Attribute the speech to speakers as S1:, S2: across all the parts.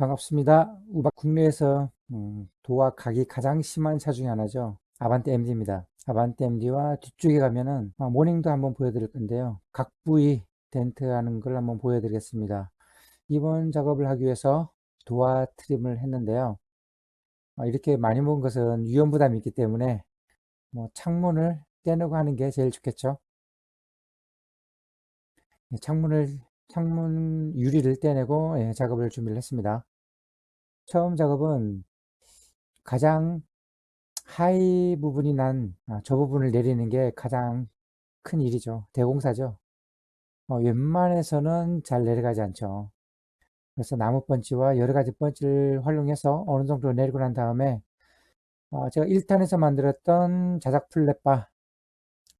S1: 반갑습니다. 국내에서 도화 각이 가장 심한 차 중에 하나죠. 아반떼 MD입니다. 아반떼 MD와 뒤쪽에 가면은 모닝도 한번 보여드릴 건데요. 각 부위 덴트하는 걸 한번 보여드리겠습니다. 이번 작업을 하기 위해서 도화 트림을 했는데요. 이렇게 많이 먹은 것은 위험 부담이 있기 때문에 창문을 떼내고 하는 게 제일 좋겠죠. 예, 창문 유리를 떼내고 작업을 준비를 했습니다. 처음 작업은 가장 하이 부분이 저 부분을 내리는 게 가장 큰 일이죠. 대공사죠. 웬만해서는 잘 내려가지 않죠. 그래서 나무 펀치와 여러 가지 펀치를 활용해서 어느 정도 내리고 난 다음에 제가 1탄에서 만들었던 자작 플랫바,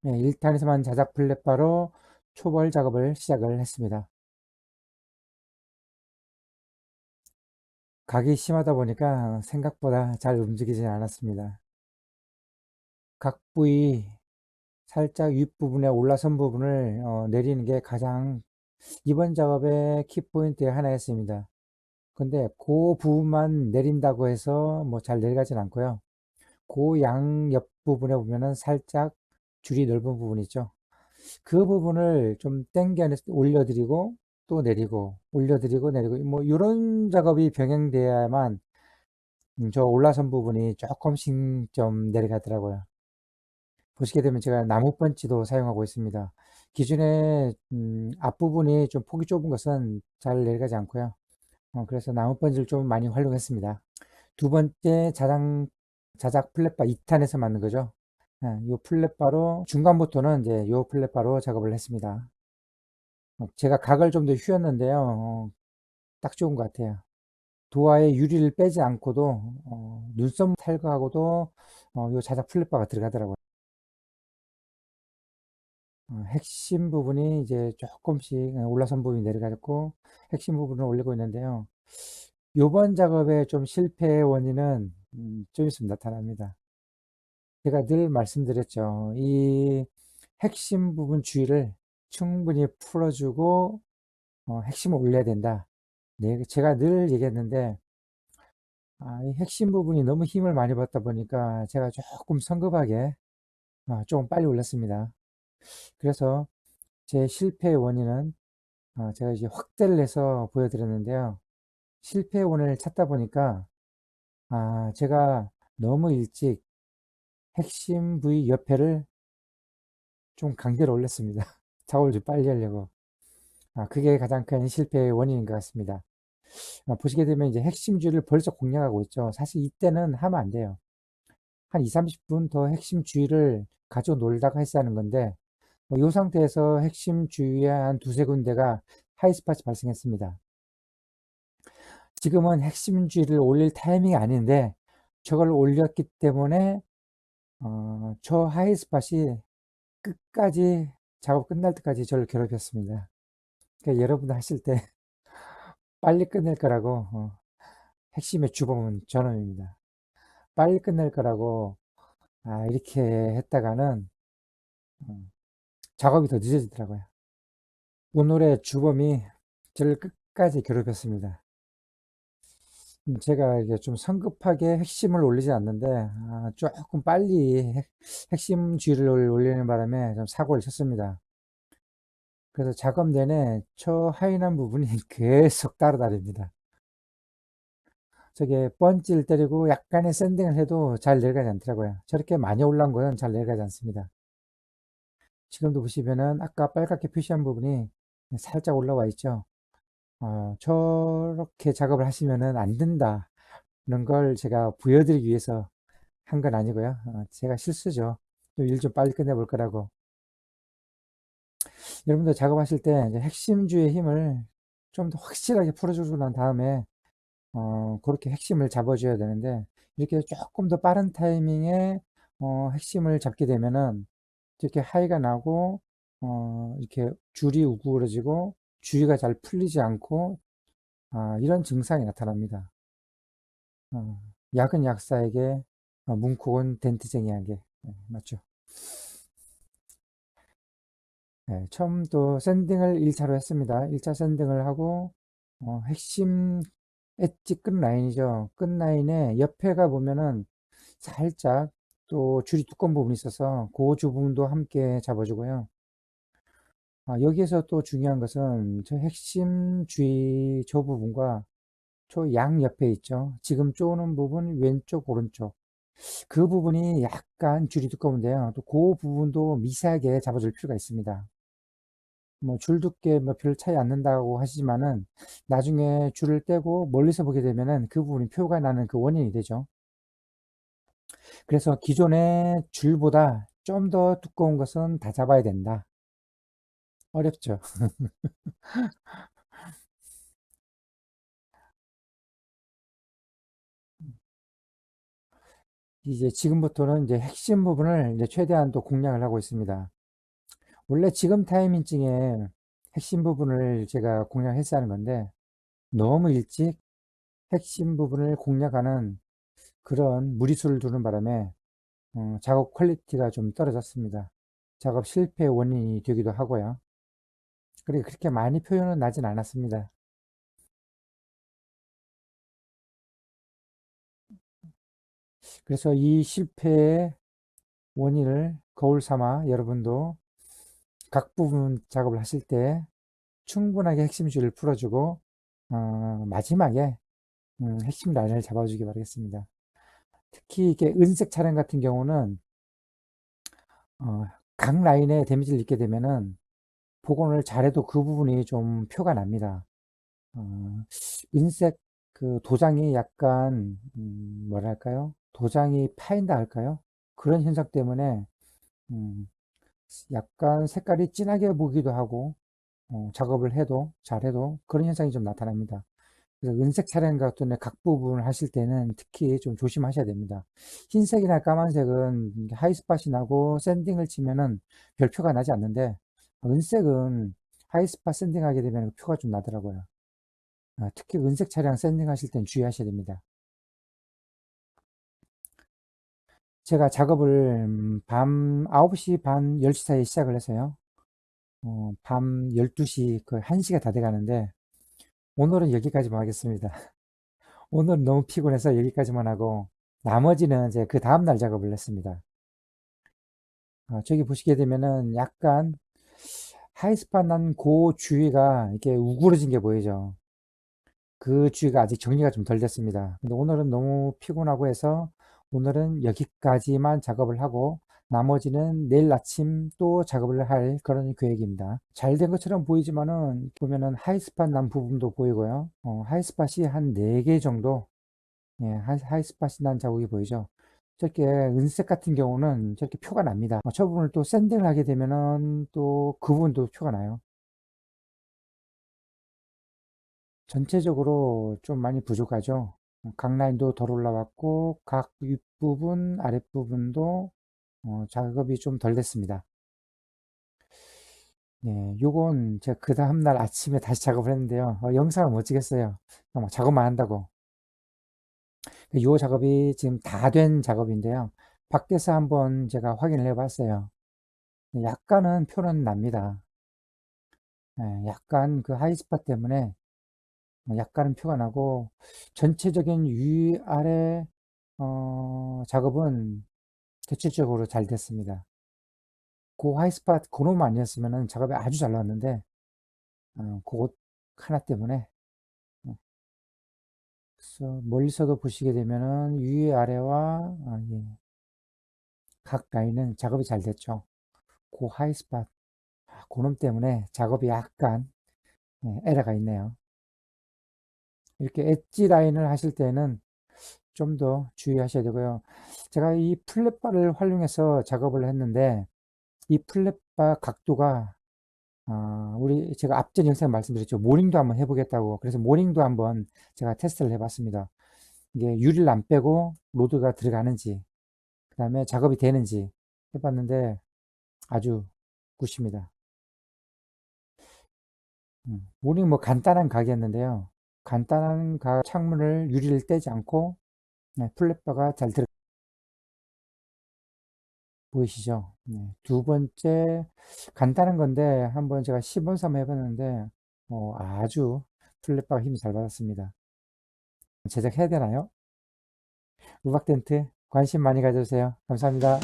S1: 1탄에서만 자작 플랫바로 초벌 작업을 시작을 했습니다. 각이 심하다 보니까 생각보다 잘 움직이지 않았습니다. 각 부위 살짝 윗부분에 올라선 부분을 내리는 게 가장 이번 작업의 키포인트의 하나였습니다. 근데 그 부분만 내린다고 해서 잘 내려가진 않고요. 그 양 옆 부분에 보면은 살짝 줄이 넓은 부분 있죠. 그 부분을 좀 당겨내서 올려드리고 또 내리고 올려드리고 내리고 이런 작업이 병행돼야만 저 올라선 부분이 조금씩 좀 내려가더라고요. 보시게 되면 제가 나무 펀치도 사용하고 있습니다. 기존에 앞부분이 좀 폭이 좁은 것은 잘 내려가지 않고요. 그래서 나무 펀치를 좀 많이 활용했습니다. 두 번째 자작 플랫바 2탄에서 만든 거죠. 이 플랫바로 중간부터는 이제 이 플랫바로 작업을 했습니다. 제가 각을 좀 더 휘었는데요. 딱 좋은 것 같아요. 도화의 유리를 빼지 않고도 눈썹 탈거하고도 이 자작 플랫바가 들어가더라고요. 핵심 부분이 이제 조금씩 올라선 부분이 내려가고 핵심 부분을 올리고 있는데요. 요번 작업의 좀 실패의 원인은 좀 있으면 나타납니다. 제가 늘 말씀드렸죠. 이 핵심 부분 주위를 충분히 풀어주고 핵심을 올려야 된다. 네, 제가 늘 얘기했는데 이 핵심 부분이 너무 힘을 많이 받다 보니까 제가 조금 성급하게 조금 빨리 올렸습니다. 그래서 제 실패의 원인은 제가 이제 확대를 해서 보여드렸는데요. 실패의 원인을 찾다 보니까 제가 너무 일찍 핵심 부위 옆에를 좀 강제로 올렸습니다. 작업을 좀 빨리 하려고. 그게 가장 큰 실패의 원인인 것 같습니다. 보시게 되면 이제 핵심주의를 벌써 공략하고 있죠. 사실 이때는 하면 안 돼요. 한 2, 30분 더 핵심 주의를 가지고 놀다가 했어야 하는 건데, 이 상태에서 핵심 주위에 한 두세 군데가 하이스팟이 발생했습니다. 지금은 핵심 주의를 올릴 타이밍이 아닌데, 저걸 올렸기 때문에, 저 하이스팟이 끝까지 작업 끝날 때까지 저를 괴롭혔습니다. 그러니까 여러분도 하실 때 빨리 끝낼 거라고, 핵심의 주범은 저놈입니다. 빨리 끝낼 거라고, 이렇게 했다가는, 음, 작업이 더 늦어지더라고요. 오늘의 주범이 저를 끝까지 괴롭혔습니다. 제가 이게 좀 성급하게 핵심을 올리지 않는데, 조금 빨리 핵심 G를 올리는 바람에 좀 사고를 쳤습니다. 그래서 작업 내내 저 하이난 부분이 계속 따라다닙니다. 저게 펀치를 때리고 약간의 샌딩을 해도 잘 내려가지 않더라고요. 저렇게 많이 올라온 거는 잘 내려가지 않습니다. 지금도 보시면은 아까 빨갛게 표시한 부분이 살짝 올라와 있죠. 저렇게 작업을 하시면은 안 된다는 걸 제가 보여드리기 위해서 한 건 아니고요. 제가 실수죠. 좀 일 좀 빨리 끝내볼 거라고. 여러분들 작업하실 때 이제 핵심주의 힘을 좀 더 확실하게 풀어주고 난 다음에 그렇게 핵심을 잡아줘야 되는데 이렇게 조금 더 빠른 타이밍에 핵심을 잡게 되면은 이렇게 하이가 나고 이렇게 줄이 우그러지고 주위가 잘 풀리지 않고 이런 증상이 나타납니다. 약은 약사에게 문콕은 덴트쟁이에게 맞죠? 네, 처음 또 샌딩을 1차로 했습니다. 1차 샌딩을 하고 핵심 엣지 끝 라인이죠. 끝 라인에 옆에가 보면은 살짝 또 줄이 두꺼운 부분이 있어서 그 부분도 함께 잡아주고요. 여기에서 또 중요한 것은 저 핵심 주의 저 부분과 저 양 옆에 있죠. 지금 쪼는 부분 왼쪽 오른쪽 그 부분이 약간 줄이 두꺼운데요. 또 그 부분도 미세하게 잡아줄 필요가 있습니다. 뭐 줄 두께 뭐 별 차이 안 난다고 하시지만은 나중에 줄을 떼고 멀리서 보게 되면은 그 부분이 표가 나는 그 원인이 되죠. 그래서 기존의 줄보다 좀 더 두꺼운 것은 다 잡아야 된다. 어렵죠. 이제 지금부터는 이제 핵심 부분을 이제 최대한 또 공략을 하고 있습니다. 원래 지금 타이밍쯤에 핵심 부분을 제가 공략했어야 하는 건데 너무 일찍 핵심 부분을 공략하는 그런 무리수를 두는 바람에 작업 퀄리티가 좀 떨어졌습니다. 작업 실패 원인이 되기도 하고요. 그리고 그렇게 많이 표현은 나진 않았습니다. 그래서 이 실패의 원인을 거울 삼아 여러분도 각 부분 작업을 하실 때 충분하게 핵심줄을 풀어주고 마지막에 핵심 라인을 잡아주기 바라겠습니다. 특히 이게 은색 차량 같은 경우는 어, 각 라인에 데미지를 입게 되면은 복원을 잘해도 그 부분이 좀 표가 납니다. 어, 은색 그 도장이 약간 뭐랄까요? 도장이 파인다 할까요? 그런 현상 때문에 음, 약간 색깔이 진하게 보기도 하고 작업을 해도 잘해도 그런 현상이 좀 나타납니다. 그래서 은색 차량 같은 각 부분을 하실 때는 특히 좀 조심하셔야 됩니다. 흰색이나 까만색은 하이스팟이 나고 샌딩을 치면은 별 표가 나지 않는데 은색은 하이스팟 샌딩하게 되면 그 표가 좀 나더라고요. 특히 은색 차량 샌딩하실 땐 주의하셔야 됩니다. 제가 작업을 밤 9시 반 10시 사이에 시작을 해서요. 밤 12시 거의 1시가 다 돼가는데 오늘은 여기까지만 하겠습니다. 오늘 너무 피곤해서 여기까지만 하고 나머지는 이제 그 다음날 작업을 했습니다. 저기 보시게 되면은 약간 하이스팟 난 그 주위가 이렇게 우그러진 게 보이죠. 그 주위가 아직 정리가 좀 덜 됐습니다. 근데 오늘은 너무 피곤하고 해서 오늘은 여기까지만 작업을 하고 나머지는 내일 아침 또 작업을 할 그런 계획입니다. 잘 된 것처럼 보이지만은 보면은 하이스팟 난 부분도 보이고요. 하이스팟이 한 4개 정도 예, 하이스팟이 난 자국이 보이죠. 저렇게 은색 같은 경우는 저렇게 표가 납니다. 저 부분을 또 샌딩을 하게 되면은 또 그 부분도 표가 나요. 전체적으로 좀 많이 부족하죠. 각 라인도 덜 올라왔고 각 윗부분, 아랫부분도 작업이 좀 덜 됐습니다. 네, 요건 제가 그 다음날 아침에 다시 작업을 했는데요. 영상을 못 찍겠어요. 작업만 한다고. 요 작업이 지금 다 된 작업인데요. 밖에서 한번 제가 확인을 해봤어요. 약간은 표는 납니다. 예, 약간 그 하이스파 때문에 약간은 표가 나고 전체적인 위아래 작업은 대체적으로 잘 됐습니다. 그 하이스팟 그놈 아니었으면 작업이 아주 잘 나왔는데 그것 하나 때문에 그래서 멀리서도 보시게 되면은 위아래와 예, 각 라인은 작업이 잘 됐죠. 그 하이스팟 그놈 때문에 작업이 약간 에러가 있네요. 이렇게 엣지 라인을 하실 때는 좀 더 주의하셔야 되고요. 제가 이 플랫바를 활용해서 작업을 했는데 이 플랫바 각도가 우리 제가 앞전 영상에 말씀드렸죠. 모링도 한번 해보겠다고. 그래서 모링도 한번 제가 테스트를 해봤습니다. 이게 유리를 안 빼고 로드가 들어가는지, 그 다음에 작업이 되는지 해봤는데 아주 굿입니다. 모링 뭐 간단한 가게였는데요. 간단한 창문을 유리를 떼지 않고 플랫바가 잘 들어 보이시죠? 네. 두 번째 간단한 건데 한번 제가 시범 삼아 해봤는데 아주 플랫바가 힘이 잘 받았습니다. 제작해야 되나요? 우박 텐트 관심 많이 가져주세요. 감사합니다.